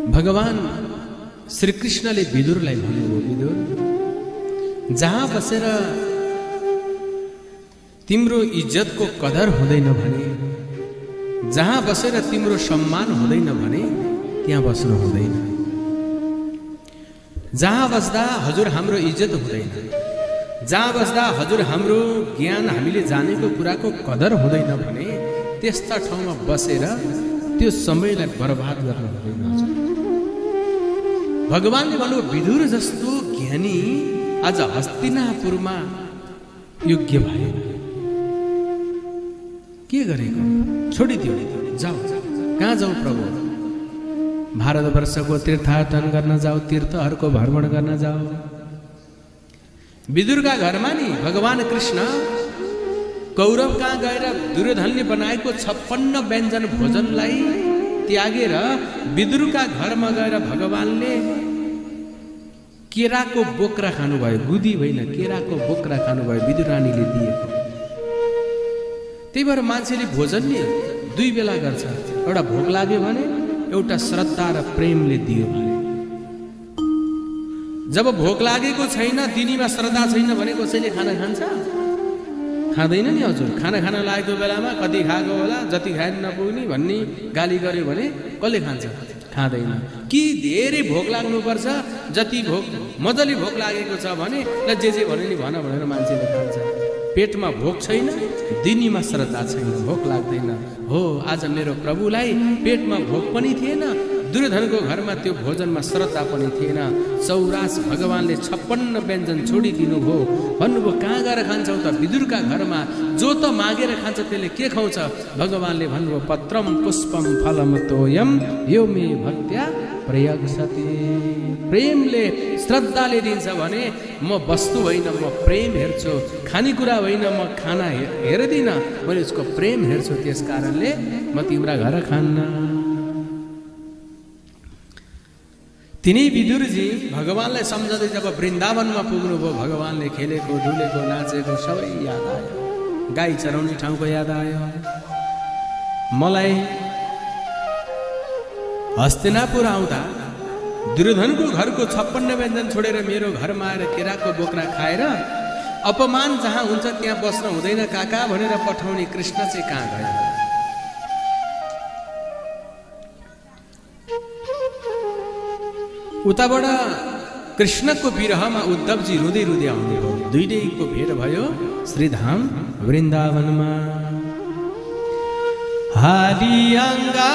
भगवान श्रीकृष्णले विदुरलाई भन्नुभयो, विदुर जहाँ बसेर तिम्रो इज्जतको कदर हुँदैन भने, जहाँ बसेर तिम्रो सम्मान हुँदैन भने त्यहाँ बस्नु हुँदैन। जहाँ बस्दा हजुर हाम्रो इज्जत हुँदैन, जहाँ बस्दा हजुर हाम्रो ज्ञान हामीले जानेको कुराको कदर हुँदैन भने त्यस्ता ठाउँमा बसेर त्यो समयलाई बर्बाद गर्न हुँदैन। भगवानले भन्नुभयो विदुर जस्तो ज्ञानी आज हस्तिनापुरमा योग्य भएन। के गरेको? छोडिदियो, जाऊ। कहाँ जाऊ प्रभु? भारतवर्षको तीर्थाटन गर्न जाऊ, तीर्थहरूको भ्रमण गर्न जाऊ। विदुरका घरमा नि भगवान कृष्ण कौरव कहाँ गएर दुर्योधनले बनाएको 56 व्यञ्जन भोजनलाई त्यागेर विदुरका घरमा गएर भगवानले केराको बोक्रा खानुभयो। गुदी होइन, केराको बोक्रा खानुभयो, विदुर रानीले दिएको। त्यही भएर मान्छेले भोजन नि दुई बेला गर्छ, एउटा भोक लाग्यो भने, एउटा श्रद्धा र प्रेमले दियो भने। जब भोक लागेको छैन, दिनीमा श्रद्धा छैन भने कसैले खाना खान्छ? खाँदैन नि हजुर। खाना खान लागेको बेलामा कति खाएको होला, जति खाएर नपुग्ने भन्ने गाली गर्यो भने कसले खान्छ? खाँदैन। कि धेरै भोक लाग्नुपर्छ, जति भोक मजाले भोक लागेको छ भने ल जे भने नि भन भनेर मान्छेले खान्छ। पेटमा भोक छैन, दिनीमा श्रद्धा छैन, भोक लाग्दैन। हो, आज मेरो प्रभुलाई पेटमा भोक पनि थिएन, दुर्योधनको घरमा त्यो भोजनमा श्रद्धा पनि थिएन। चौरास भगवानले 56 व्यञ्जन छोडिदिनु भयो। भन्नुभयो कहाँ गएर खान्छौ त? विदुरका घरमा। जो त मागेर खान्छ त्यसले के खुवाउँछ? भगवानले भन्नुभयो पत्रम पुष्पम फलम तोयम यो मे भक्त्या प्रयक्षति। प्रेमले श्रद्धाले दिन्छ भने म वस्तु होइन, म प्रेम हेर्छु। खानेकुरा होइन, म खाना हेर्दिनँ, मैले उसको प्रेम हेर्छु। त्यस कारणले म तिम्रा घर खान्न। तिनी विदुरजी भगवानलाई सम्झँदै जब वृन्दावनमा पुग्नुभयो, भगवानले खेलेको, डुलेको, नाचेको सबै याद आयो। गाई चराउने ठाउँको याद आयो। मलाई हस्तिनापुर आउँदा दुर्योधनको घरको 56 व्यञ्जन छोडेर मेरो घरमा आएर केराको बोक्रा खाएर अपमान जहाँ हुन्छ त्यहाँ बस्न हुँदैन काका भनेर पठाउने कृष्ण चाहिँ कहाँ गयो? उताबाट कृष्णको विरहमा उद्धवजी रुँदै रुँदै आउनुभयो। दुईटैको भेट भयो श्रीधाम वृन्दावनमा। हाली अङ्गा